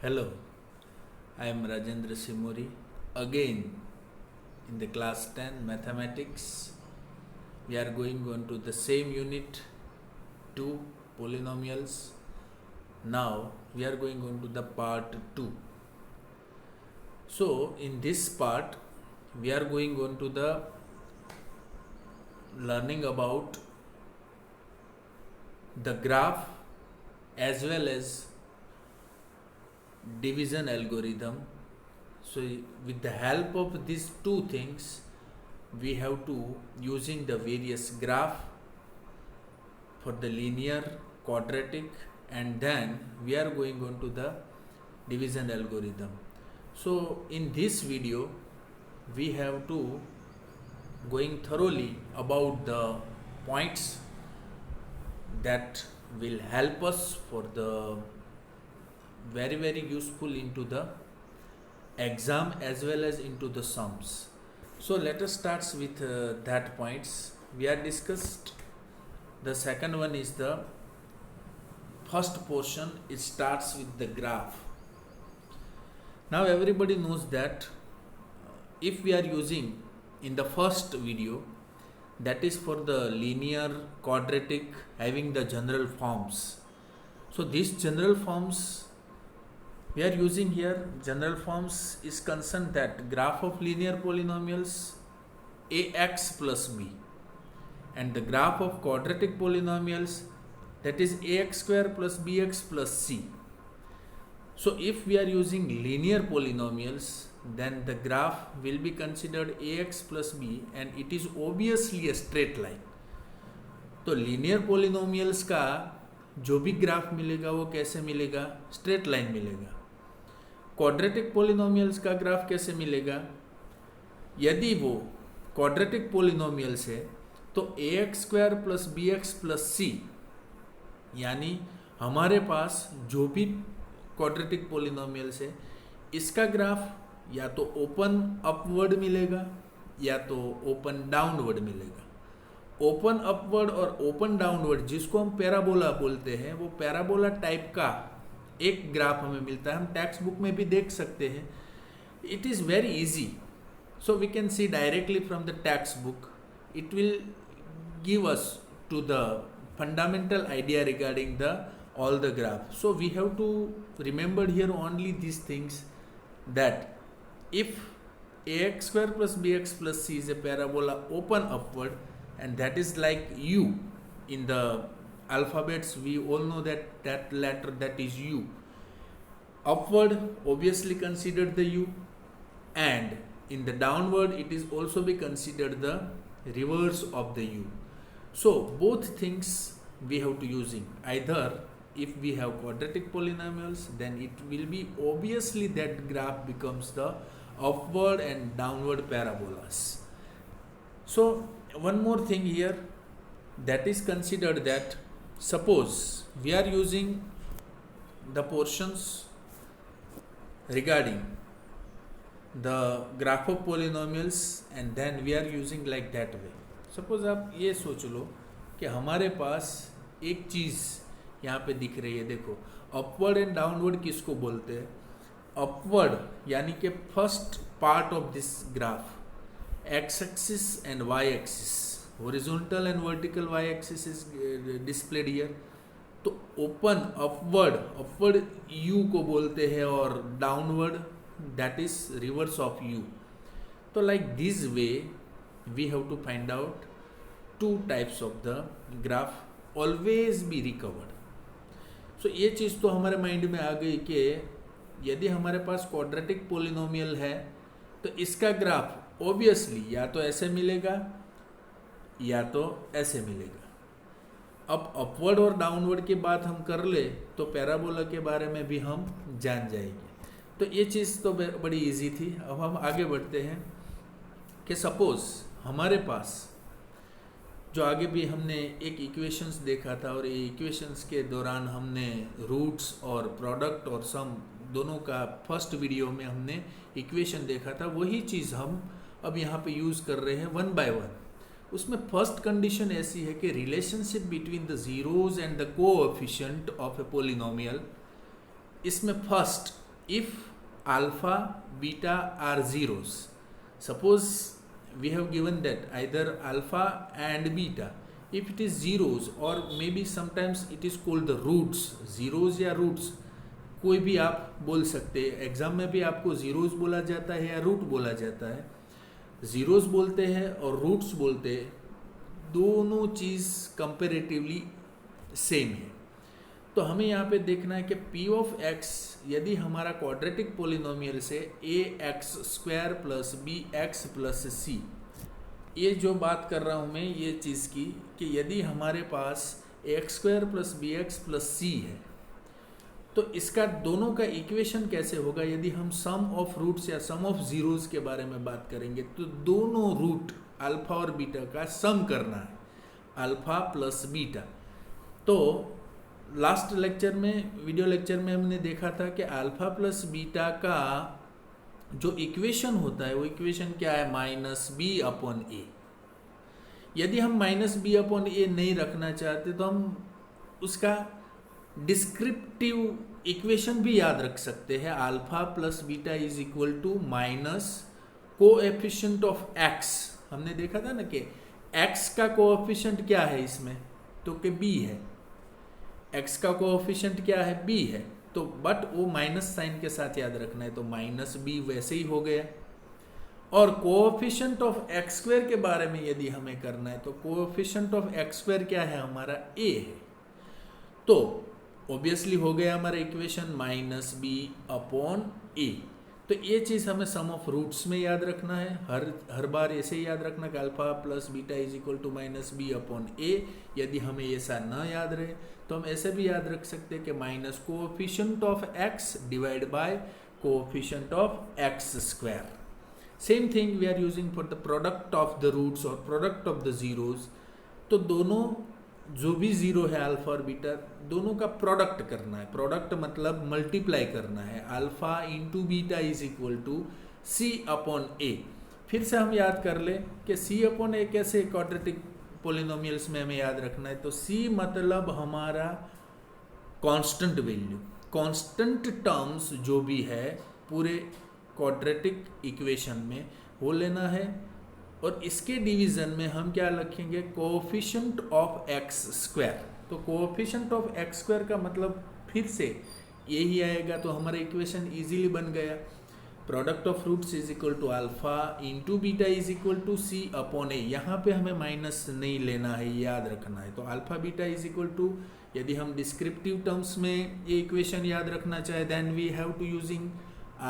Hello, I am Rajendrasinh Mori. Again, in the class 10 mathematics, we are going on to the same unit 2 polynomials. Now, we are going on to the part 2. So, in this part, we are going on to the learning about the graph as well as division algorithm. So with the help of these two things, we have to using the various graph for the linear, quadratic, and then we are going on to the division algorithm. So in this video, we have to going thoroughly about the points that will help us for the very useful into the exam as well as into the sums. So let us start with that points we are discussed. The second one is the first portion. It starts with the graph. Now everybody knows that if we are using in the first video, that is for the linear, quadratic, having the general forms. So these general forms we are using here. General forms is concerned that graph of linear polynomials ax plus b, and the graph of quadratic polynomials, that is ax square plus bx plus c. So if we are using linear polynomials, then the graph will be considered ax plus b and it is obviously a straight line. तो linear polynomials का जो भी graph मिलेगा वो कैसे मिलेगा? Straight line मिलेगा. Quadratic polynomials का ग्राफ कैसे मिलेगा? यदि वो क्वाड्रेटिक पोलिनोमियल्स है तो ax square plus bx plus c, यानी हमारे पास जो भी क्वाड्रेटिक पोलिनोमियल्स है इसका ग्राफ या तो ओपन अपवर्ड मिलेगा या तो ओपन डाउनवर्ड मिलेगा. ओपन अपवर्ड और ओपन डाउनवर्ड जिसको हम पैराबोला बोलते हैं, वो पैराबोला टाइप का एक ग्राफ हमें मिलता है. हम टेक्स्ट बुक में भी देख सकते हैं. It is very easy. So we can see directly from the textbook. It will give us to the fundamental idea regarding the all the graph. So we have to remember here only these things, that if ax square plus bx plus c is a parabola open upward, and that is like u in the alphabets, we all know that letter, that is u. Upward obviously considered the u, and in the downward it is also be considered the reverse of the u. So both things we have to using. Either if we have quadratic polynomials, then it will be obviously that graph becomes the upward and downward parabolas. So one more thing here that is considered, that suppose we are using the portions regarding the graph of polynomials and then we are using like that way. Suppose आप ये सोच लो कि हमारे पास एक चीज़ यहाँ पे दिख रही है. देखो, अपवर्ड एंड डाउनवर्ड किसको बोलते हैं? अपवर्ड यानी कि first part of this graph, x axis and y axis, horizontal and vertical y axis is displayed here. तो ओपन अपवर्ड यू को बोलते हैं और downward that is reverse of U. तो like this way we have to find out two types of the graph, always be recovered. So ये चीज़ तो हमारे माइंड में आ गई कि यदि हमारे पास क्वाड्रेटिक पोलिनोमियल है तो इसका ग्राफ ऑब्वियसली या तो ऐसे मिलेगा या तो ऐसे मिलेगा. अब अपवर्ड और डाउनवर्ड की बात हम कर ले तो पैराबोला के बारे में भी हम जान जाएंगे. तो ये चीज़ तो बड़ी इजी थी. अब हम आगे बढ़ते हैं कि सपोज हमारे पास जो आगे भी हमने एक इक्वेशंस देखा था, और ये इक्वेशंस के दौरान हमने रूट्स और प्रोडक्ट और सम दोनों का फर्स्ट वीडियो में हमने इक्वेशन देखा था. वही चीज़ हम अब यहाँ पे यूज़ कर रहे हैं वन बाय वन. उसमें फर्स्ट कंडीशन ऐसी है कि relationship between the zeros and the coefficient of A polynomial. इसमें first if alpha beta are zeros, suppose we have given that either alpha and beta, if it is zeros or maybe sometimes it is called the roots, zeros या roots, कोई भी आप बोल सकते हैं, exam में भी आपको जीरोस बोला जाता है या रूट बोला जाता है, जीरोस बोलते हैं और रूट्स बोलते हैं, दोनों चीज़ कंपेरेटिवली सेम है। तो हमें यहाँ पे देखना है कि p ऑफ x यदि हमारा क्वाड्रेटिक पोलिनोमियल से ax square plus bx plus c, ये जो बात कर रहा हूँ मैं ये चीज़ की कि यदि हमारे पास ax square plus bx plus c है तो इसका दोनों का इक्वेशन कैसे होगा। यदि हम सम ऑफ रूट्स या सम ऑफ जीरोस के बारे में बात करेंगे तो दोनों रूट अल्फा और बीटा का सम करना है, अल्फा प्लस बीटा। तो लास्ट लेक्चर में, वीडियो लेक्चर में हमने देखा था कि अल्फा प्लस बीटा का जो इक्वेशन होता है वो इक्वेशन क्या है, माइनस बी अपॉन ए। यदि हम माइनस बी अपॉन ए नहीं रखना चाहते तो हम उसका डिस्क्रिप्टिव इक्वेशन भी याद रख सकते हैं, alpha plus beta is equal to minus coefficient of x. हमने देखा था ना कि एक्स का कोएफिशिएंट क्या है इसमें, तो कि बी है, एक्स का कोएफिशिएंट क्या है, बी है, तो बट वो माइनस साइन के साथ याद रखना है, तो माइनस बी वैसे ही हो गया। और कोएफिशिएंट ऑफ एक्स स्क्वायर के बारे में यदि हमें करना है तो कोएफिशिएंट ऑफ एक्स स्क्वायर क्या है, हमारा ए है, तो ऑब्वियसली हो गया हमारा इक्वेशन माइनस बी अपॉन ए। तो ये चीज़ हमें सम ऑफ रूट्स में याद रखना है, हर बार ऐसे ही याद रखना कि alpha plus beta is equal to minus b upon a. यदि हमें ऐसा ना याद रहे तो हम ऐसे भी याद रख सकते हैं कि minus coefficient of x divide by coefficient of x square. Same thing we are using for the product of the roots और प्रोडक्ट ऑफ द जीरोस। तो दोनों जो भी जीरो है अल्फा और बीटा, दोनों का प्रोडक्ट करना है, प्रोडक्ट मतलब मल्टीप्लाई करना है, alpha into beta is equal to c upon a. फिर से हम याद कर ले कि सी अपॉन ए कैसे क्वाड्रेटिक पोलिनोमियल्स में हमें याद रखना है, तो सी मतलब हमारा कांस्टेंट वैल्यू, कांस्टेंट टर्म्स जो भी है पूरे क्वाड्रेटिक इक्वेशन में वो लेना है। और इसके डिवीजन में हम क्या रखेंगे, कोएफिशिएंट ऑफ एक्स स्क्वायर। तो कोएफिशिएंट ऑफ एक्स स्क्वायर का मतलब फिर से यही आएगा, तो हमारा इक्वेशन इजीली बन गया, product of roots is equal to alpha into beta is equal to c upon a. यहाँ पे हमें माइनस नहीं लेना है, याद रखना है। तो alpha beta is equal to, यदि हम डिस्क्रिप्टिव टर्म्स में ये इक्वेशन याद रखना चाहे then we have to using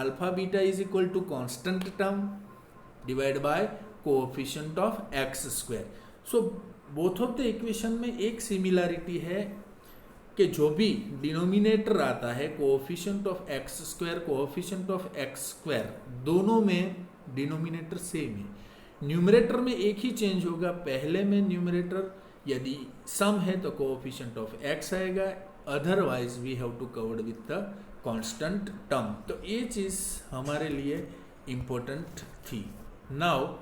alpha beta is equal to constant term divide by coefficient of x square. So both of the equation में एक similarity है कि जो भी डिनोमिनेटर आता है coefficient of x square, coefficient of x square, दोनों में डिनोमिनेटर सेम है। न्यूमरेटर में एक ही चेंज होगा, पहले में न्यूमरेटर यदि सम है तो कोएफिशिएंट ऑफ एक्स आएगा, otherwise we have to covered with the constant term. तो ये चीज़ हमारे लिए इम्पोर्टेंट थी। Now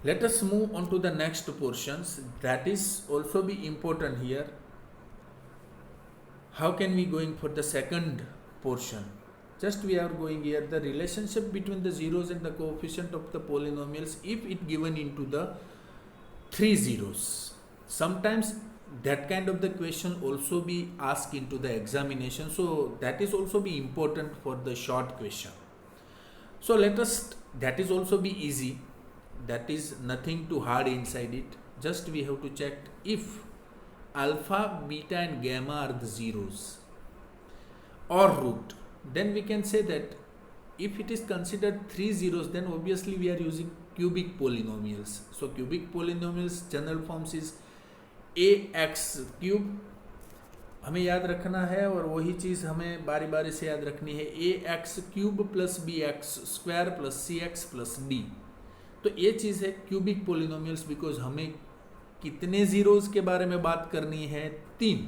let us move on to the next portions that is also be important here. How can we going for the second portion? Just we are going here the relationship between the zeros and the coefficient of the polynomials if it given into the three zeros. Sometimes that kind of the question also be asked into the examination, so that is also be important for the short question. So let us, that is also be easy, that is nothing too hard inside it. Just we have to check if alpha, beta and gamma are the zeros or root, then we can say that if it is considered three zeros then obviously we are using cubic polynomials. So cubic polynomials general forms is ax cube, हमें याद रखना है और वही चीज़ हमें बारी बारी से याद रखनी है, ax cube plus bx square plus cx plus d। तो ये चीज़ है क्यूबिक पोलिनोमियल्स, बिकॉज हमें कितने जीरोस के बारे में बात करनी है, 3।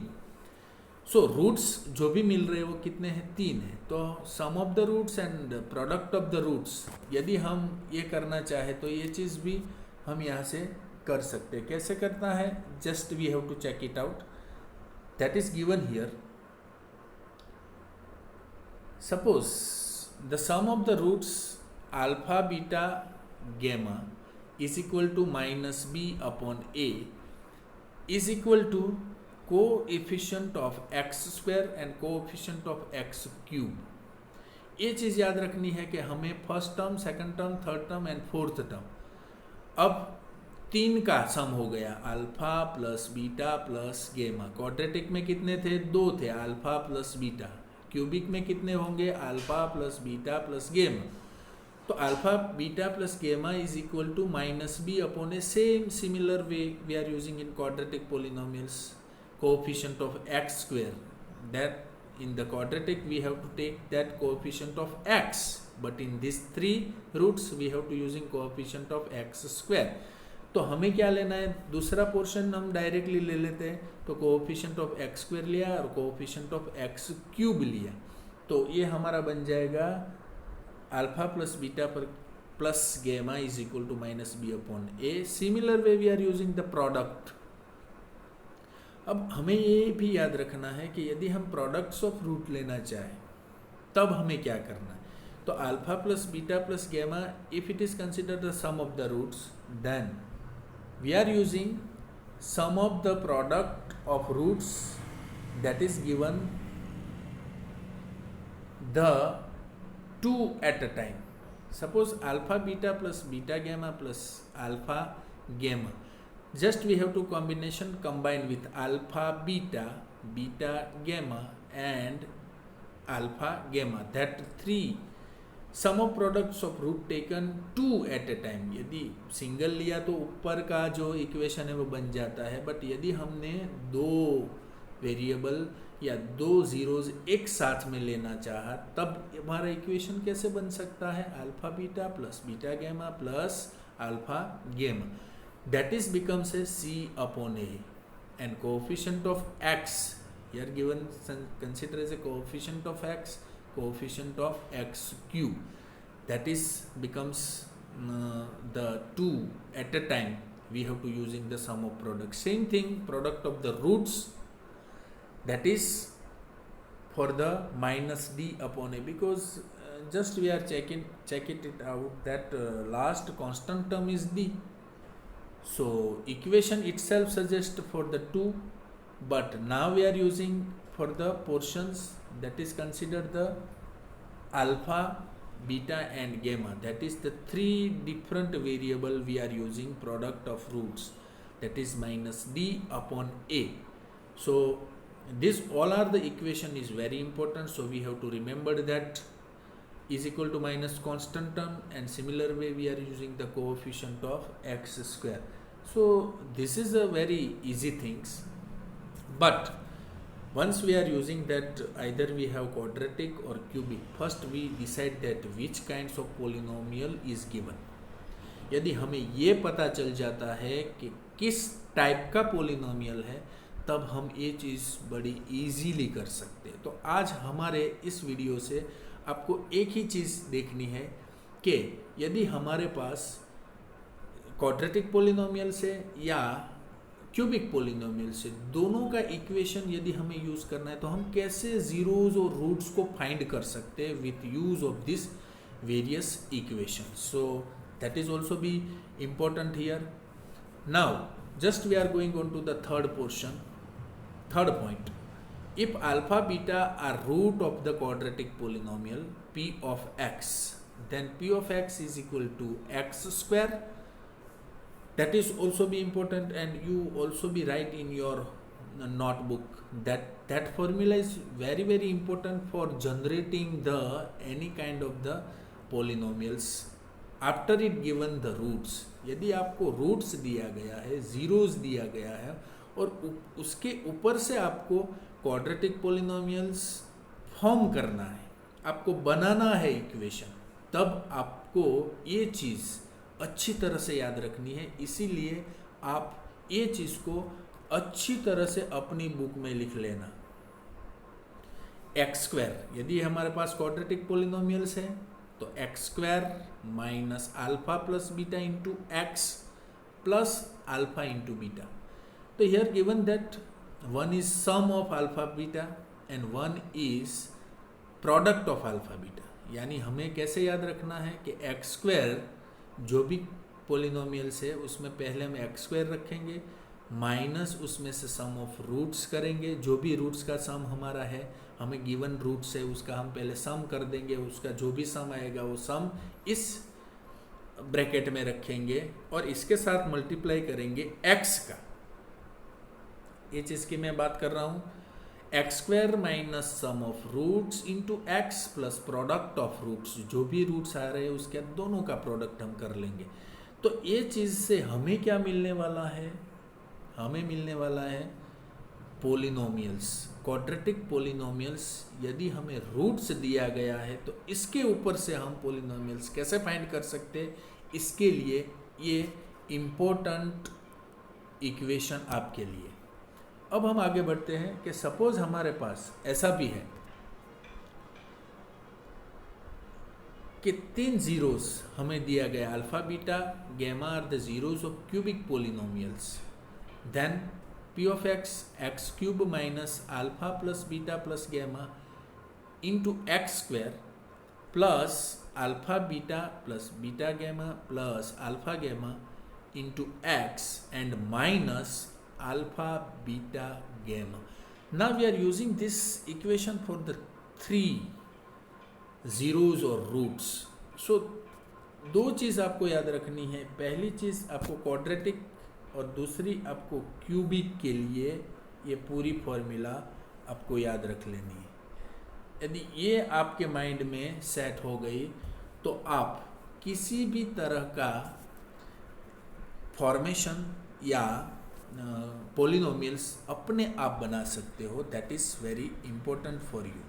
सो रूट्स जो भी मिल रहे हैं वो कितने हैं, 3 है। तो sum of the roots and product of the roots यदि हम ये करना चाहे तो ये चीज़ भी हम यहाँ से कर सकते हैं। कैसे करना है, just we have to check it out, that is given here. suppose the sum of the roots alpha, beta, gamma is equal to minus b upon a is equal to coefficient of x square and coefficient of x cube. ये चीज़ याद रखनी है कि हमें first term, second term, third term and fourth term, अब तीन का सम हो गया, अल्फा प्लस बीटा प्लस गेमा. क्वाड्रेटिक में कितने थे? दो थे, अल्फा प्लस बीटा. क्यूबिक में कितने होंगे? Alpha plus beta plus gamma. तो alpha beta plus gamma is equal to minus b upon a same similar way we are using in quadratic polynomials, coefficient of x square. That in the quadratic we have to take that coefficient of x, but in these three roots we have to using coefficient of x square. तो हमें क्या लेना है? दूसरा portion हम directly ले लेते हैं. तो कोएफिशिएंट ऑफ एक्स स्क्वायर लिया और कोएफिशिएंट ऑफ एक्स क्यूब लिया. तो ये हमारा बन जाएगा अल्फा प्लस बीटा पर plus gamma is equal to minus b upon a. Similar way we are using the product. अब हमें ये भी याद रखना है कि यदि हम प्रोडक्ट्स ऑफ रूट लेना चाहें तब हमें क्या करना है. तो alpha plus beta plus gamma, if it is considered the sum of the roots, then we are using sum of the product of roots that is given the two at a time. Suppose alpha beta plus beta gamma plus alpha gamma. Just we have to combine with alpha beta, beta gamma and alpha gamma. That three sum of products of root taken two at a time. यदि single लिया तो ऊपर का जो equation है वो बन जाता है, बट यदि हमने दो वेरिएबल या दो जीरोज एक साथ में लेना चाहा तब हमारा इक्वेशन कैसे बन सकता है? Alpha beta plus beta gamma plus alpha gamma. That is becomes a c upon a, and coefficient of x here given, consider as a coefficient of x, coefficient of x cube, that is becomes the two at a time. We have to using the sum of product. Same thing, product of the roots, that is for the minus d upon a, because just we are checking it out that last constant term is d. So equation itself suggests for the two, but now we are using for the portions that is considered the alpha, beta and gamma. That is the three different variable we are using product of roots, that is minus d upon a. So this all are the equation is very important, so we have to remember that is equal to minus constant term, and similar way we are using the coefficient of x square. So this is a very easy things, but once we are using that, either we have quadratic or cubic, first we decide that which kinds of polynomial is given. यदि हमें ये पता चल जाता है कि किस type का पोलिनोमियल है, तब हम ये चीज़ बड़ी इजीली कर सकते हैं. तो आज हमारे इस वीडियो से आपको एक ही चीज़ देखनी है कि यदि हमारे पास क्वाड्रेटिक पोलिनोमियल से या क्यूबिक पोलिनोमियल से दोनों का इक्वेशन यदि हमें यूज़ करना है तो हम कैसे जीरोज और रूट्स को फाइंड कर सकते हैं with use of this various equation. So that is also be important here. Now just we are going on to the third portion, third point. If alpha beta are root of the quadratic polynomial p of x, then p of x is equal to x square. That is also be important, and you also be write in your notebook that formula is very very important for generating the any kind of the polynomials after it given the roots. यदि आपको roots दिया गया है, zeros दिया गया है और उसके ऊपर से आपको क्वाड्रेटिक पोलिनोमियल्स फॉर्म करना है, आपको बनाना है इक्वेशन, तब आपको ये चीज़ अच्छी तरह से याद रखनी है. इसीलिए आप ये चीज़ को अच्छी तरह से अपनी बुक में लिख लेना. एक्स स्क्वायर, यदि हमारे पास क्वाड्रेटिक पोलिनोमियल्स है तो x square minus alpha plus beta into x plus alpha into beta. तो here given that one is sum of alpha beta and one is product of alpha beta, यानी हमें कैसे याद रखना है कि एक्स स्क्वायर जो भी पोलिनोमियल्स है उसमें पहले हम एक्स स्क्वायर रखेंगे माइनस उसमें से सम ऑफ रूट्स करेंगे, जो भी रूट्स का सम हमारा है, हमें गिवन रूट्स है उसका हम पहले सम कर देंगे, उसका जो भी सम आएगा वो सम इस ब्रैकेट में रखेंगे और इसके साथ मल्टीप्लाई करेंगे एक्स का। ये चीज़ की मैं बात कर रहा हूँ, x square minus sum of roots into x plus product of roots, जो भी रूट्स आ रहे हैं उसके दोनों का प्रोडक्ट हम कर लेंगे। तो ये चीज़ से हमें क्या मिलने वाला है, हमें मिलने वाला है पोलिनोमियल्स, क्वाड्रेटिक पोलिनोमियल्स। यदि हमें रूट्स दिया गया है तो इसके ऊपर से हम पोलिनोमियल्स कैसे फाइंड कर सकते हैं, इसके लिए ये इम्पोर्टेंट इक्वेशन आपके लिए। अब हम आगे बढ़ते हैं कि सपोज हमारे पास ऐसा भी है कि 3 जीरोस हमें दिया गया, alpha beta gamma are the zeros of cubic polynomials, then p of x x cube minus alpha plus beta plus gamma into x square plus alpha beta plus beta gamma plus alpha gamma into x and minus alpha beta gamma. Now we are using this equation for the 3 zeros or roots. So दो चीज़ आपको याद रखनी है, पहली चीज़ आपको quadratic और दूसरी आपको क्यूबिक के लिए ये पूरी फॉर्मूला आपको याद रख लेनी है। यदि ये आपके माइंड में सेट हो गई तो आप किसी भी तरह का फॉर्मेशन या पोलिनोमियल्स अपने आप बना सकते हो। That is very important for you.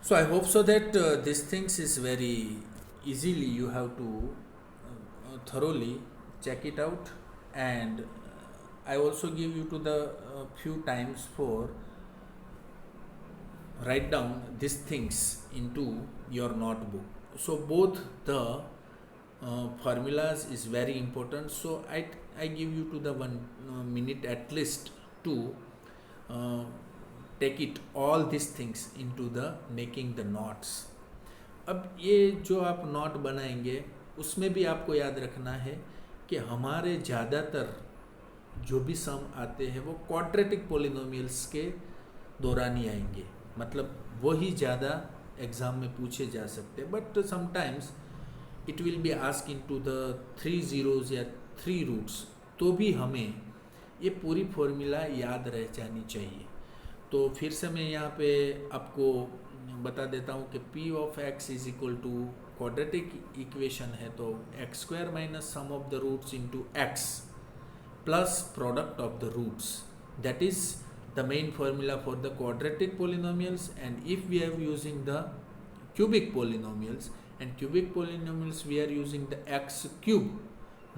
So I hope so that these things is very easily you have to thoroughly check it out, and I also give you to the few times for write down these things into your notebook. So both the formulas is very important, so I give you to the 1 minute at least to take it all these things into the making the notes. अब ये जो आप note बनाएंगे उसमें भी आपको याद रखना है कि हमारे ज़्यादातर जो भी सम आते हैं वो क्वाड्रेटिक पोलिनोमियल्स के दौरान ही आएंगे, मतलब वही ज़्यादा एग्ज़ाम में पूछे जा सकते हैं। But sometimes it will be ask into the 3 zeros या 3 रूट्स, तो भी हमें ये पूरी फॉर्मूला याद रह जानी चाहिए। तो फिर से मैं यहाँ पे आपको बता देता हूँ कि p of x is equal to quadratic equation है तो x square minus sum of the roots into x plus product of the roots, that is the main formula for the quadratic polynomials. And if we are using the cubic polynomials, and cubic polynomials we are using the x cube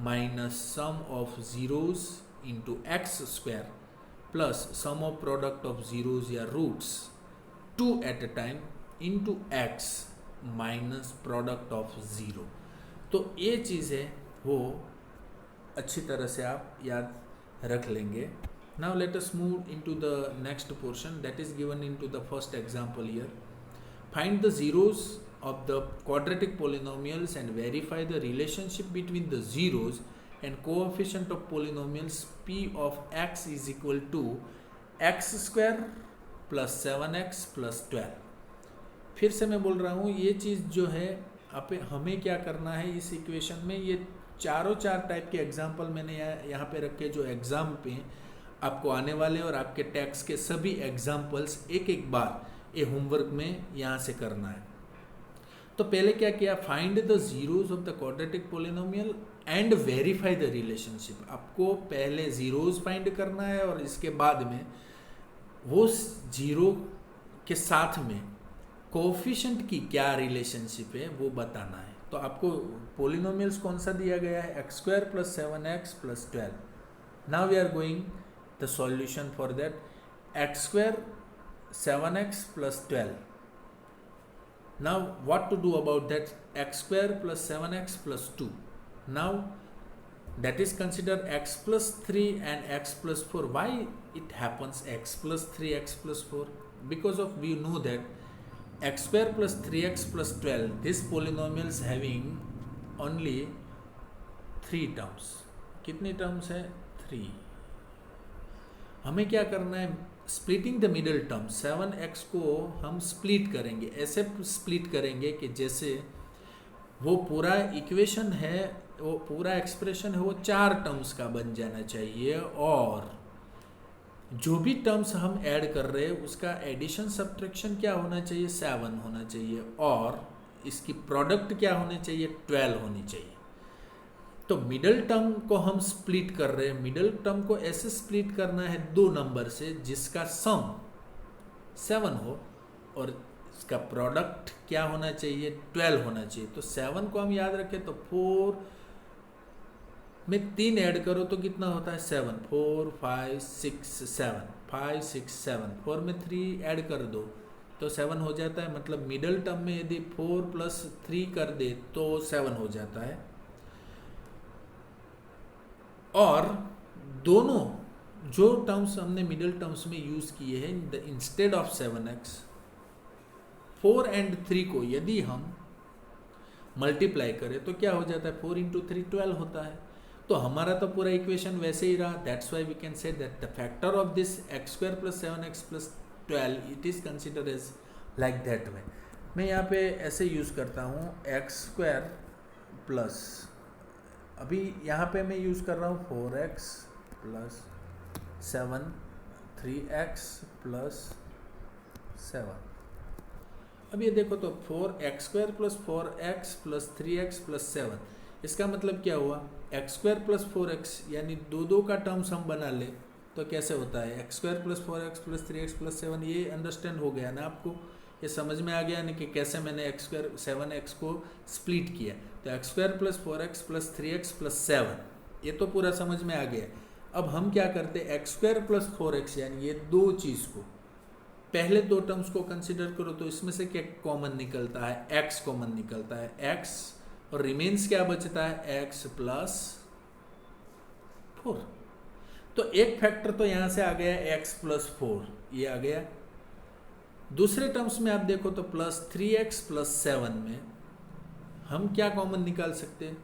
minus sum of zeros into x square plus sum of product of zeros या roots 2 at a time into x minus product of 0। तो ये चीज़ है वो अच्छी तरह से आप याद रख लेंगे। Now let us move into the next portion that is given into the first example here. Find the zeros of the quadratic polynomials and verify the relationship between the zeros and coefficient of polynomials p of x is equal to x square plus 7x plus 12। फिर से मैं बोल रहा हूँ ये चीज़ जो है हमें क्या करना है इस इक्वेशन में, ये चारों टाइप के एग्जाम्पल मैंने यहाँ पे रखे जो एग्ज़ाम पे आपको आने वाले और आपके टैक्स के सभी एग्जाम्पल्स एक बार ये होमवर्क में यहाँ से करना है। तो पहले क्या किया, find the zeros of the quadratic polynomial and verify the relationship. आपको पहले जीरोज फाइंड करना है और इसके बाद में वो जीरो के साथ में कोएफिशिएंट की क्या रिलेशनशिप है वो बताना है। तो आपको पोलिनोमियल्स कौन सा दिया गया है, x square plus 7x plus 12। Now we are going the solution for that, x square 7x plus 12. Now what to do about that, x square plus 7x plus 2. Now that is considered x plus 3 and x plus 4. Why it happens x plus 3, x plus 4? because of we know that x square plus 3x plus 12, this polynomial is having only 3 terms. कितनी terms है? 3. हमें क्या करना है? Splitting the middle term 7x को हम split करेंगे, ऐसे स्प्लिट करेंगे कि जैसे वो पूरा इक्वेशन है, वो पूरा एक्सप्रेशन है, वो 4 टर्म्स का बन जाना चाहिए, और जो भी टर्म्स हम ऐड कर रहे हैं उसका एडिशन सब्ट्रैक्शन क्या होना चाहिए? 7 होना चाहिए, और इसकी प्रोडक्ट क्या होनी चाहिए? 12 होनी चाहिए. तो मिडल टर्म को हम स्प्लिट कर रहे हैं. मिडल टर्म को ऐसे स्प्लिट करना है 2 नंबर से जिसका सम 7 हो, और इसका प्रोडक्ट क्या होना चाहिए? 12 होना चाहिए. तो 7 को हम याद रखें तो 4 में 3 ऐड करो तो कितना होता है? 7. 4 5 6 7 5 6 7. 4 में 3 ऐड कर दो तो 7 हो जाता है. मतलब मिडल टर्म में यदि 4 प्लस 3 कर दे तो 7 हो जाता है. और दोनों जो टर्म्स हमने मिडल टर्म्स में यूज किए हैं, इंस्टेड ऑफ 7x, 4 and 3 को यदि हम मल्टीप्लाई करें तो क्या हो जाता है? 4 into 3 12 होता है. तो हमारा तो पूरा इक्वेशन वैसे ही रहा. That's why we can say that the factor of this x square plus 7x plus 12 it is considered as like that way. मैं यहाँ पे ऐसे यूज करता हूँ x स्क्वायर प्लस, अभी यहाँ पे मैं यूज कर रहा हूँ 4x प्लस 7 3x प्लस 7. अब ये देखो तो 4x square plus 4x plus 3x plus 7, इसका मतलब क्या हुआ? x स्क्वायर प्लस 4x, यानी दो का टर्म्स हम बना ले तो कैसे होता है? x square plus 4x plus 3x plus 7. ये अंडरस्टैंड हो गया ना आपको? ये समझ में आ गया ना कि कैसे मैंने x स्क्वायर 7x को स्प्लिट किया? तो x square plus 4x plus 3x plus 7, ये तो पूरा समझ में आ गया. अब हम क्या करते हैं? x स्क्वायर प्लस 4x, यानी ये 2 चीज़ को, पहले 2 टर्म्स को कंसिडर करो तो इसमें से क्या कॉमन निकलता है? x कॉमन निकलता है, x, और रिमेन्स क्या बचता है? x plus 4. तो एक फैक्टर तो यहाँ से आ गया x प्लस 4, ये आ गया. दूसरे टर्म्स में आप देखो तो प्लस 3x प्लस 7 में हम क्या कॉमन निकाल सकते हैं?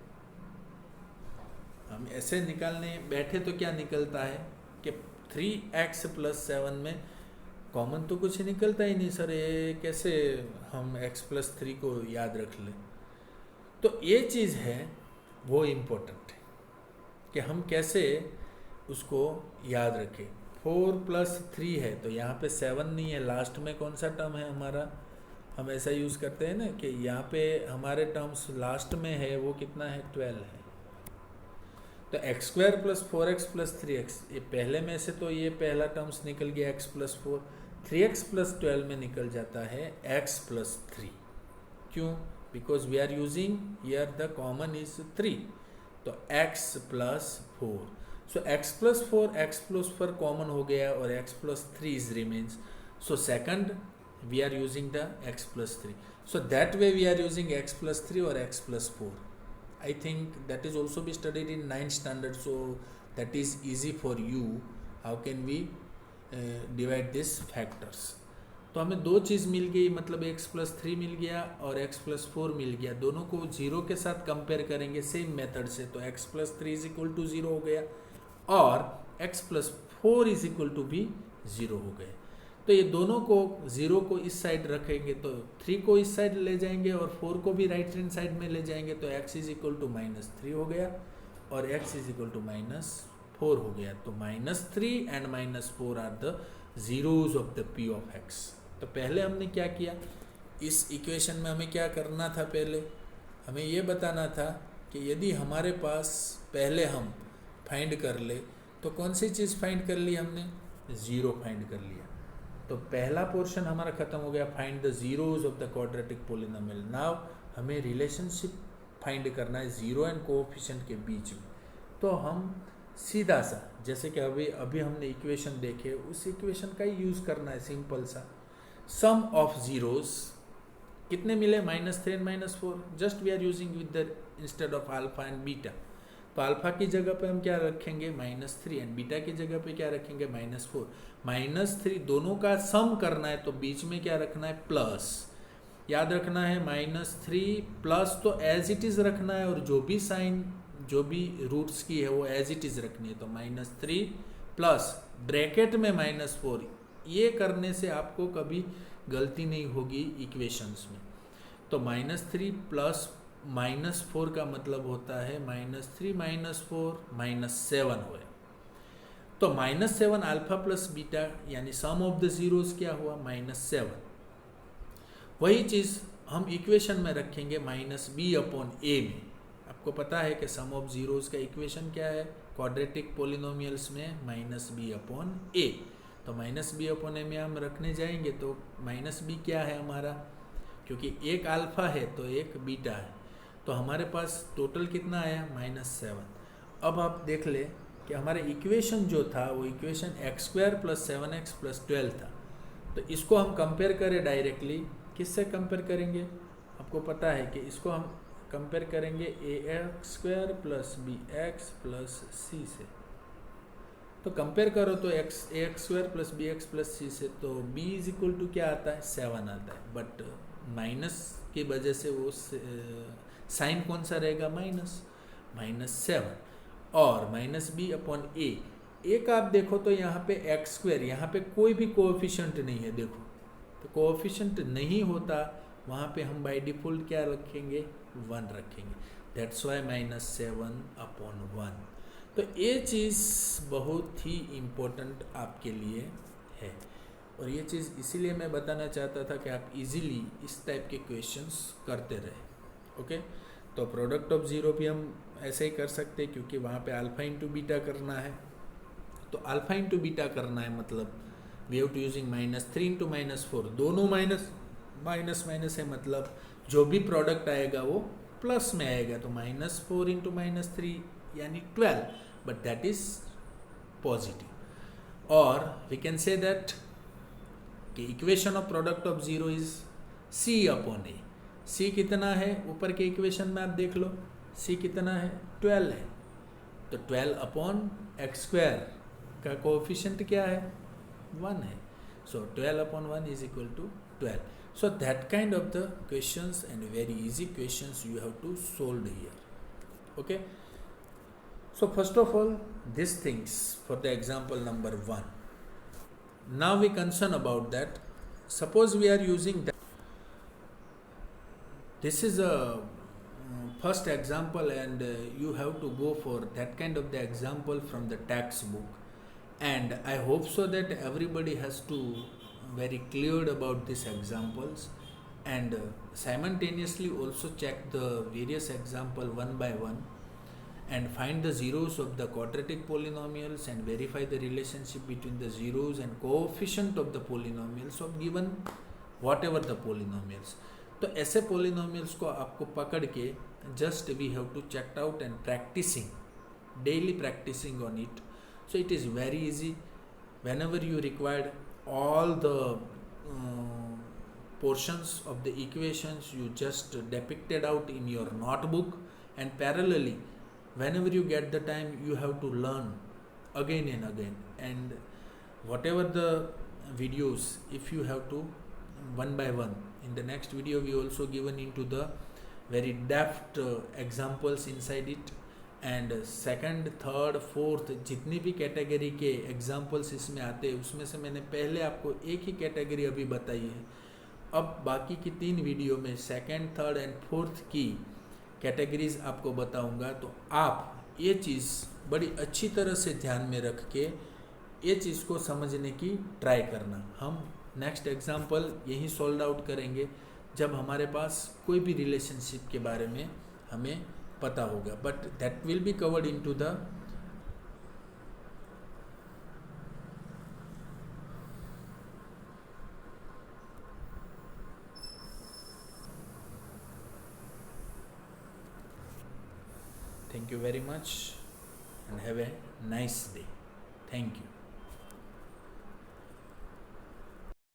हम ऐसे निकालने बैठे तो क्या निकलता है कि 3x प्लस 7 में कॉमन तो कुछ निकलता ही नहीं. सर ये कैसे हम x प्लस 3 को याद रख लें? तो ये चीज़ है वो इम्पोर्टेंट है कि हम कैसे उसको याद रखें. 4 प्लस 3 है तो यहाँ पे 7 नहीं है, लास्ट में कौन सा टर्म है हमारा? हम ऐसा यूज़ करते हैं ना कि यहाँ पे हमारे टर्म्स लास्ट में है, वो कितना है? 12 है. तो x square plus 4x plus 3x, ये पहले में से तो ये पहला टर्म्स निकल गया x प्लस 4. 3x प्लस 12 में निकल जाता है x प्लस 3. क्यों? Because we are using here the common is 3. तो x plus 4. So x plus 4 x plus 4 common हो गया और x plus 3 is remains. So second we are using the x plus 3. So that way we are using x plus 3 or x plus 4. I think that is also be studied in 9th standard, so that is easy for you. How can we divide these factors? तो हमें 2 चीज़ मिल गई, मतलब x plus 3 मिल गया और x plus 4 मिल गया. दोनों को 0 के साथ कंपेयर करेंगे सेम मेथड से, तो x plus 3 is equal to 0 हो गया और x plus 4 is equal to भी 0 हो गए. तो ये दोनों को 0 को इस साइड रखेंगे तो 3 को इस साइड ले जाएंगे और 4 को भी राइट हैंड साइड में ले जाएंगे, तो x इज इक्वल टू -3 हो गया और x इज इक्वल टू -4 हो गया. तो -3 and -4 are the zeros of the p of x. तो पहले हमने क्या किया? इस इक्वेशन में हमें क्या करना था? पहले हमें ये बताना था कि यदि हमारे पास पहले हम फाइंड कर ले तो कौन सी चीज़ फाइंड कर ली हमने? 0 फाइंड कर लिया. तो पहला पोर्शन हमारा खत्म हो गया, find the zeros of the quadratic polynomial. Now हमें रिलेशनशिप फाइंड करना है 0 एंड कोएफिशिएंट के बीच में. तो हम सीधा सा, जैसे कि अभी हमने इक्वेशन देखे, उस इक्वेशन का ही यूज़ करना है, सिंपल सा. सम ऑफ जीरोज कितने मिले? -3 and -4. Just we are using with the instead of alpha and beta. तो अल्फा की जगह पे हम क्या रखेंगे -3 एंड बीटा की जगह पे क्या रखेंगे -4। -3 दोनों का सम करना है तो बीच में क्या रखना है प्लस, याद रखना है -3 प्लस तो एज इट इज़ रखना है और जो भी साइन जो भी रूट्स की है वो एज इट इज़ रखनी है। तो -3 प्लस ब्रैकेट में -4, ये करने से आपको कभी गलती नहीं होगी इक्वेशंस में। तो -3 प्लस -4 का मतलब होता है -3 -4 -7 हुए। तो -7 अल्फा प्लस बीटा यानी सम ऑफ द जीरोस क्या हुआ -7। वही चीज़ हम इक्वेशन में रखेंगे -b/a में। आपको पता है कि सम ऑफ जीरोस का इक्वेशन क्या है क्वाड्रेटिक पोलिनोमियल्स में -b/a। तो -b/a में हम रखने जाएंगे तो -b क्या है हमारा, क्योंकि एक अल्फा है तो एक बीटा है, तो हमारे पास टोटल कितना आया -7। अब आप देख ले कि हमारे इक्वेशन जो था वो इक्वेशन x² + 7x + 12 था। तो इसको हम कंपेयर करें डायरेक्टली, किससे कंपेयर करेंगे, आपको पता है कि इसको हम कंपेयर करेंगे ax² + bx + c से। तो कंपेयर करो तो ax² + bx + c से, तो b = क्या आता है 7 आता है, बट माइनस की वजह से वो साइन कौन सा रहेगा -7 और -b/a। एक आप देखो तो यहाँ पे x², यहाँ पे कोई भी कोएफिशिएंट नहीं है, देखो तो कोएफिशिएंट नहीं होता वहाँ पे हम बाय डिफ़ॉल्ट क्या रखेंगे 1 रखेंगे, दैट्स वाई -7/1। तो ये चीज़ बहुत ही इम्पोर्टेंट आपके लिए है और ये चीज़ इसीलिए मैं बताना चाहता था कि आप इजीली इस टाइप के क्वेश्चंस करते रहे। ओके, तो प्रोडक्ट ऑफ ज़ीरो भी हम ऐसे ही कर सकते हैं क्योंकि वहाँ पे अल्फा इंटू बीटा करना है। तो अल्फा इंटू बीटा करना है मतलब वी हैव टू यूजिंग -3 × -4, दोनों माइनस है, मतलब जो भी प्रोडक्ट आएगा वो प्लस में आएगा। तो -4 × -3 यानी 12, बट दैट इज पॉजिटिव। और वी कैन से दैट कि equation of product of zero is c/a। c कितना है ऊपर के इक्वेशन में आप देख लो, c कितना है 12 है, तो 12/x² का कोएफिशिएंट क्या है 1 है, सो 12/1 = 12। So that kind of the questions and very easy questions you have to solve here. Okay, so first of all these things for the example number 1. Now we concern about that. Suppose we are using that. This is a first example and you have to go for that kind of the example from the textbook, and I hope so that everybody has to very clear about these examples and simultaneously also check the various example one by one and find the zeros of the quadratic polynomials and verify the relationship between the zeros and coefficient of the polynomials of given whatever the polynomials. तो ऐसे polynomials को आपको पकड़ के just we have to check out and practicing, daily practicing on it. So it is very easy. Whenever you required all the portions of the equations, you just depicted out in your notebook, and parallelly whenever you get the time you have to learn again and again, and whatever the videos if you have to one by one. In the next video we also given into the very depth examples inside it, and second third fourth जितनी भी category के examples इसमें आते हैं उसमें से मैंने पहले आपको एक ही कैटेगरी अभी बताई है। अब बाकी की 3 वीडियो में सेकंड थर्ड एंड फोर्थ की कैटेगरीज आपको बताऊंगा, तो आप ये चीज़ बड़ी अच्छी तरह से ध्यान में रख के ये चीज़ को समझने की ट्राई करना। हम नेक्स्ट एग्जाम्पल यही सॉल्व आउट करेंगे जब हमारे पास कोई भी रिलेशनशिप के बारे में हमें पता होगा, but that will be covered into the thank you very much and have a nice day. Thank you.